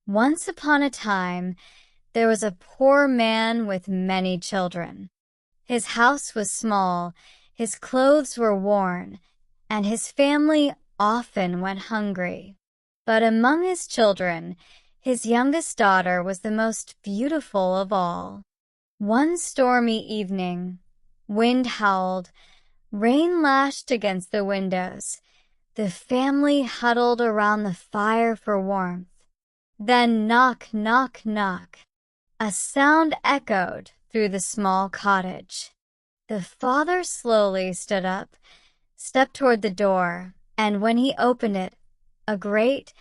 Once upon a time, there was a poor man with many children. His house was small, his clothes were worn, and his family often went hungry. But among his children, his youngest daughter was the most beautiful of all. One stormy evening, wind howled, rain lashed against the windows. The family huddled around the fire for warmth. Then knock, knock, knock. A sound echoed through the small cottage. The father slowly stood up, stepped toward the door, and when he opened it, a great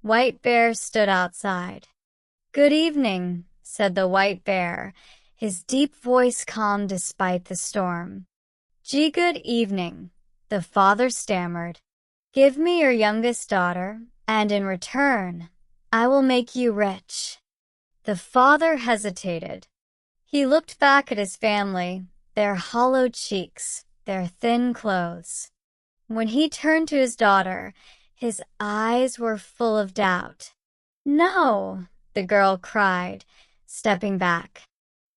white bear stood outside. "Good evening," said the white bear, his deep voice calm despite the storm. "Gee, good evening," the father stammered. "Give me your youngest daughter, and in return, I will make you rich." The father hesitated. He looked back at his family, their hollow cheeks, their thin clothes. When he turned to his daughter, his eyes were full of doubt. "No," the girl cried, stepping back.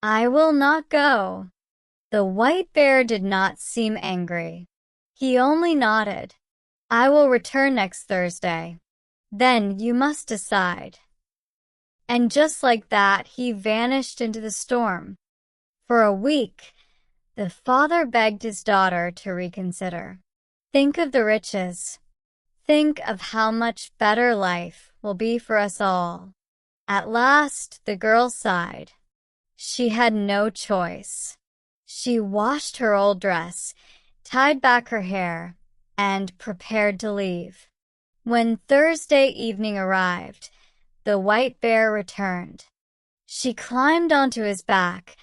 "I will not go." The white bear did not seem angry. He only nodded. "I will return next Thursday. Then you must decide." And just like that, he vanished into the storm. For a week, the father begged his daughter to reconsider. "Think of the riches. Think of how much better life will be for us all." At last, the girl sighed. She had no choice. She washed her old dress, tied back her hair, and prepared to leave. When Thursday evening arrived, the white bear returned. She climbed onto his back,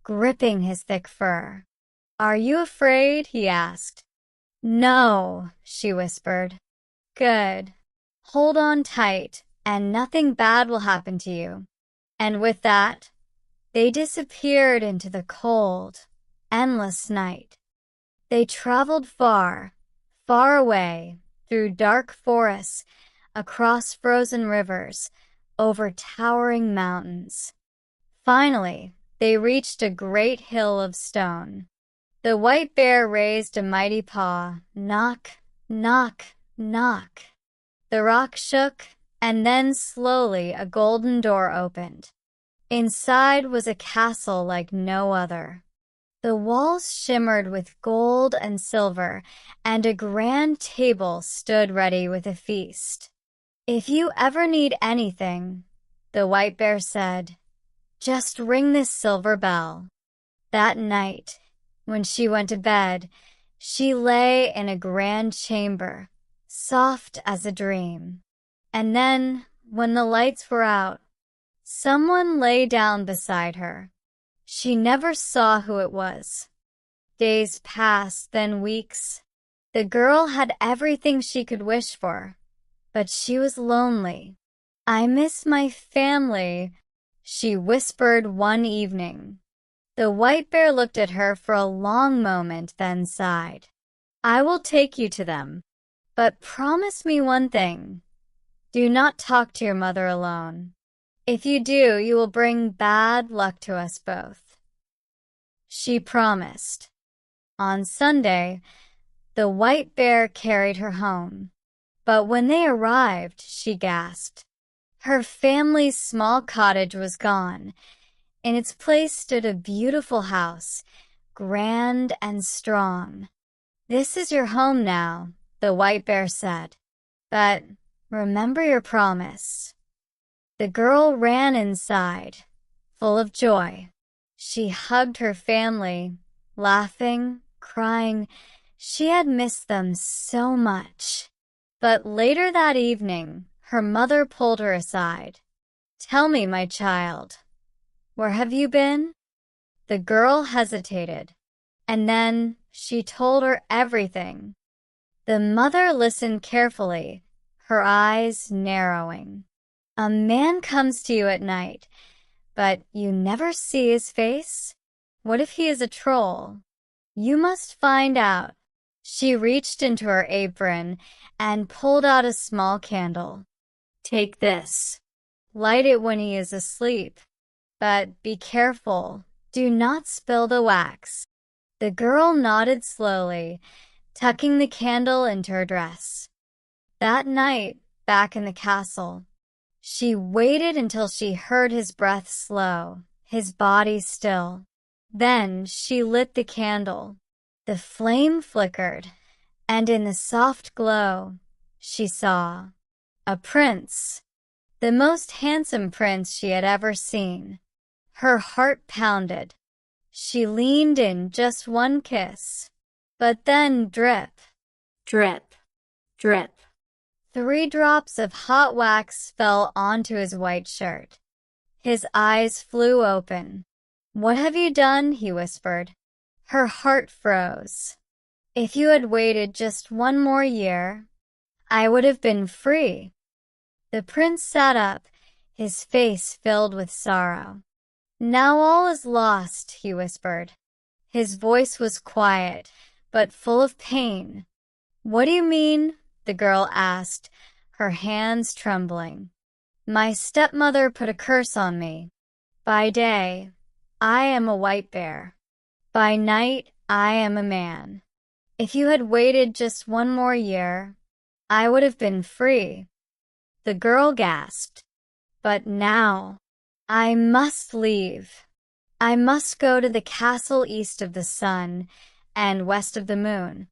gripping his thick fur. "Are you afraid?" he asked. "No," she whispered. "Good. Hold on tight, and nothing bad will happen to you." And with that, they disappeared into the cold, endless night. They traveled far, far away, through dark forests, across frozen rivers, over towering mountains. Finally, they reached a great hill of stone. The white bear raised a mighty paw. Knock, knock, knock. The rock shook, and then slowly a golden door opened. Inside was a castle like no other. The walls shimmered with gold and silver, and a grand table stood ready with a feast. "If you ever need anything," the white bear said, "just ring this silver bell." That night, when she went to bed, she lay in a grand chamber, soft as a dream. And then, when the lights were out, someone lay down beside her. She never saw who it was. Days passed, then weeks. The girl had everything she could wish for, but she was lonely. "I miss my family," she whispered one evening. The white bear looked at her for a long moment, then sighed. "I will take you to them, but promise me one thing. Do not talk to your mother alone. If you do, you will bring bad luck to us both." She promised. On Sunday, the white bear carried her home. But when they arrived, she gasped. Her family's small cottage was gone. In its place stood a beautiful house, grand and strong. "This is your home now," the white bear said. "But remember your promise." The girl ran inside, full of joy. She hugged her family, laughing, crying. She had missed them so much. But later that evening, her mother pulled her aside. "Tell me, my child, where have you been?" The girl hesitated, and then she told her everything. The mother listened carefully, her eyes narrowing. "A man comes to you at night, but you never see his face? What if he is a troll? You must find out." She reached into her apron and pulled out a small candle. "Take this. Light it when he is asleep. But be careful. Do not spill the wax." The girl nodded slowly, tucking the candle into her dress. That night, back in the castle, she waited until she heard his breath slow, his body still. Then she lit the candle. The flame flickered, and in the soft glow, she saw a prince, the most handsome prince she had ever seen. Her heart pounded. She leaned in just one kiss, but then drip, drip, drip. 3 drops of hot wax fell onto his white shirt. His eyes flew open. "What have you done?" he whispered. Her heart froze. "If you had waited just one more year, I would have been free." The prince sat up, his face filled with sorrow. "Now all is lost," he whispered. His voice was quiet, but full of pain. "What do you mean?" the girl asked, her hands trembling. "My stepmother put a curse on me. By day, I am a white bear. By night, I am a man. If you had waited just one more year, I would have been free." The girl gasped. "But now, I must leave. I must go to the castle east of the sun and west of the moon.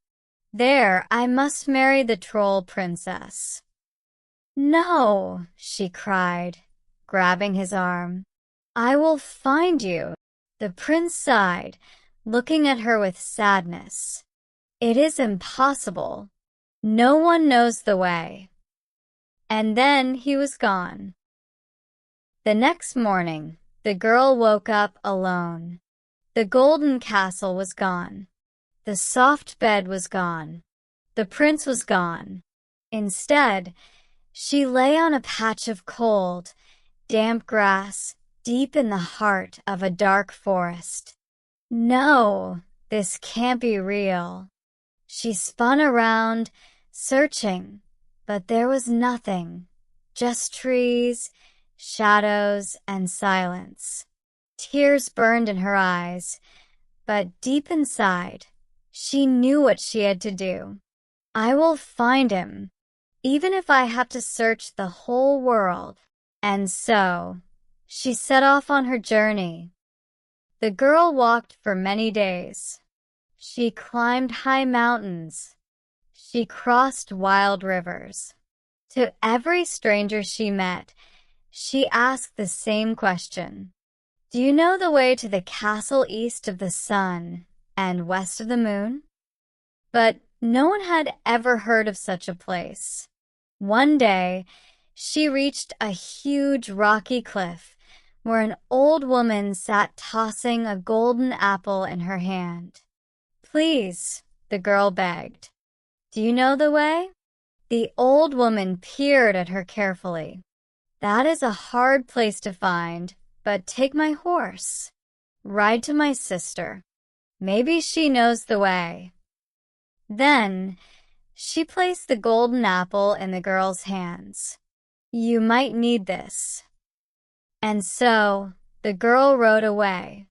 There I must marry the troll princess." "No," she cried, grabbing his arm. "I will find you." The prince sighed, looking at her with sadness. "It is impossible. No one knows the way." And then he was gone. The next morning, the girl woke up alone. The golden castle was gone. The soft bed was gone. The prince was gone. Instead, she lay on a patch of cold, damp grass deep in the heart of a dark forest. No, this can't be real. She spun around, searching, but there was nothing, just trees, shadows, and silence. Tears burned in her eyes, but deep inside, she knew what she had to do. "I will find him, even if I have to search the whole world." And so, she set off on her journey. The girl walked for many days. She climbed high mountains. She crossed wild rivers. To every stranger she met, she asked the same question. "Do you know the way to the castle east of the sun and west of the moon?" But no one had ever heard of such a place. One day, she reached a huge rocky cliff where an old woman sat tossing a golden apple in her hand. "Please," the girl begged. "Do you know the way?" The old woman peered at her carefully. "That is a hard place to find, but take my horse. Ride to my sister. Maybe she knows the way." Then, she placed the golden apple in the girl's hands. "You might need this." And so, the girl rode away.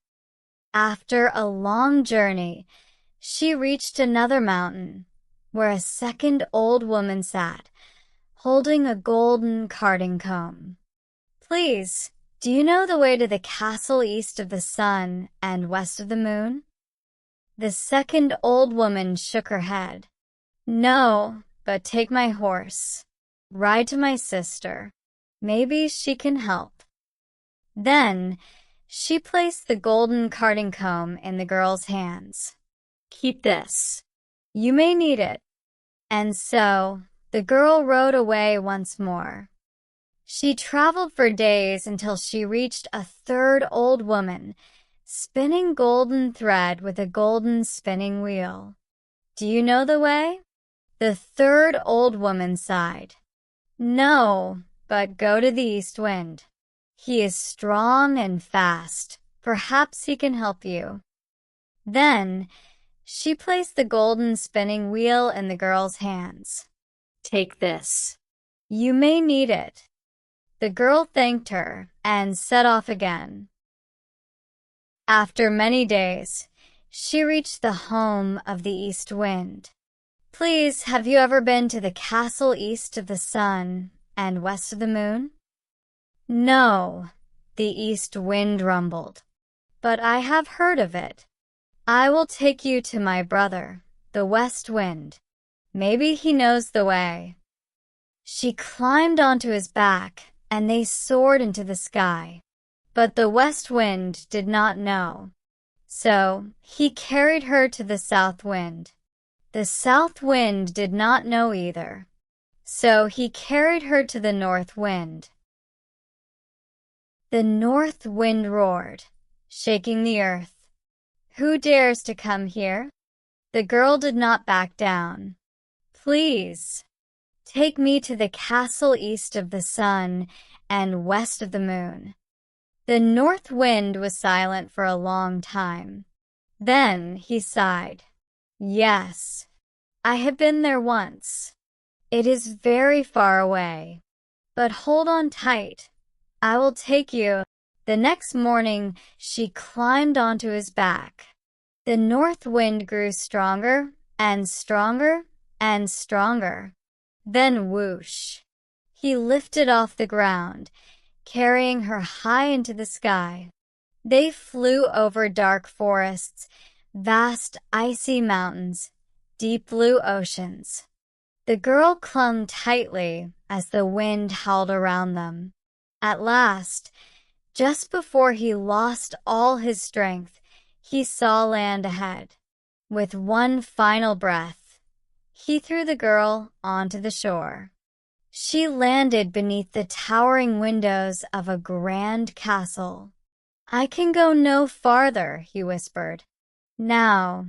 After a long journey, she reached another mountain, where a second old woman sat, holding a golden carding comb. "Please, do you know the way to the castle east of the sun and west of the moon?" The second old woman shook her head. "No, but take my horse. Ride to my sister. Maybe she can help." Then, she placed the golden carding comb in the girl's hands. "Keep this. You may need it." And so, the girl rode away once more. She traveled for days until she reached a third old woman, spinning golden thread with a golden spinning wheel. "Do you know the way?" The third old woman sighed. "No, but go to the east wind. He is strong and fast. Perhaps he can help you." Then, she placed the golden spinning wheel in the girl's hands. "Take this. You may need it." The girl thanked her and set off again. After many days, she reached the home of the East Wind. Please, have you ever been to the castle east of the sun and west of the moon? No, the East Wind rumbled, but I have heard of it. I will take you to my brother, the West Wind. Maybe he knows the way. She climbed onto his back, and they soared into the sky. But the West Wind did not know. So he carried her to the South Wind. The South Wind did not know either. So he carried her to the North Wind. The North Wind roared, shaking the earth. Who dares to come here? The girl did not back down. Please, take me to the castle east of the sun and west of the moon. The North Wind was silent for a long time. Then he sighed. Yes, I have been there once. It is very far away. But hold on tight. I will take you. The next morning, she climbed onto his back. The North Wind grew stronger and stronger and stronger. Then whoosh! He lifted off the ground, carrying her high into the sky. They flew over dark forests, vast icy mountains, deep blue oceans. The girl clung tightly as the wind howled around them. At last, just before he lost all his strength, he saw land ahead. With one final breath, he threw the girl onto the shore. She landed beneath the towering windows of a grand castle. I can go no farther, he whispered. Now,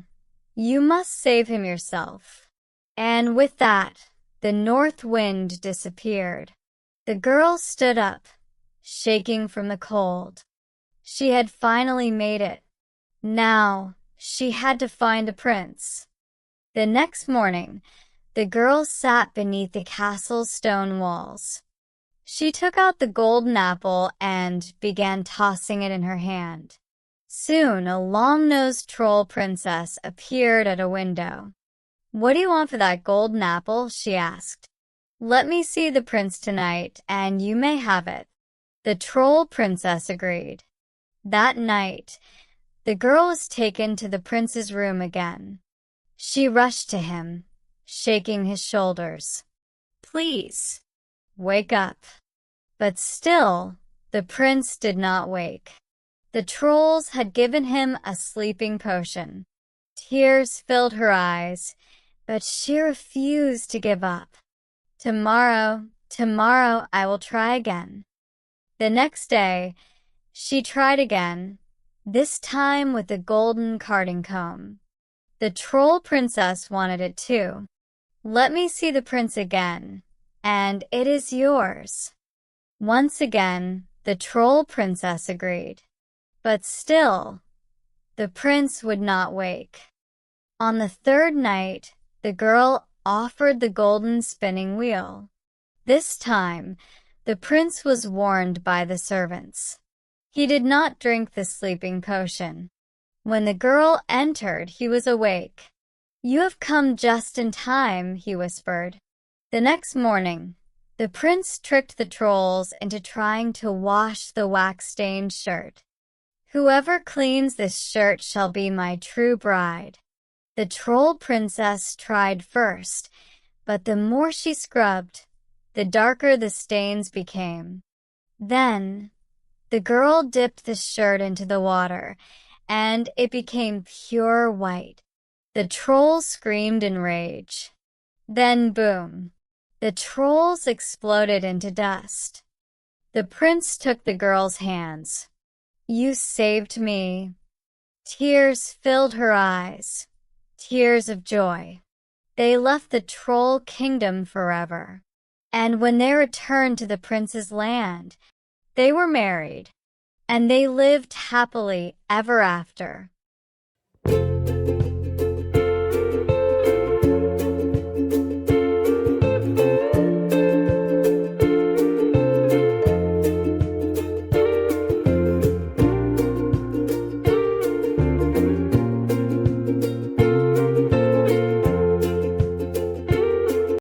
you must save him yourself. And with that, the North Wind disappeared. The girl stood up, shaking from the cold. She had finally made it. Now, she had to find a prince. The next morning, the girl sat beneath the castle's stone walls. She took out the golden apple and began tossing it in her hand. Soon, a long-nosed troll princess appeared at a window. What do you want for that golden apple? She asked. Let me see the prince tonight, and you may have it. The troll princess agreed. That night, the girl was taken to the prince's room again. She rushed to him, shaking his shoulders. Please, wake up. But still, the prince did not wake. The trolls had given him a sleeping potion. Tears filled her eyes, but she refused to give up. Tomorrow I will try again. The next day, she tried again, this time with the golden carding comb. The troll princess wanted it too. Let me see the prince again, and it is yours. Once again, the troll princess agreed. But still, the prince would not wake. On the third night, the girl offered the golden spinning wheel. This time, the prince was warned by the servants. He did not drink the sleeping potion. When the girl entered, he was awake. You have come just in time, he whispered. The next morning, the prince tricked the trolls into trying to wash the wax-stained shirt. Whoever cleans this shirt shall be my true bride. The troll princess tried first, but the more she scrubbed, the darker the stains became. Then, the girl dipped the shirt into the water, and it became pure white. The trolls screamed in rage. Then, boom, the trolls exploded into dust. The prince took the girl's hands. You saved me. Tears filled her eyes, tears of joy. They left the troll kingdom forever. And when they returned to the prince's land, they were married, and they lived happily ever after.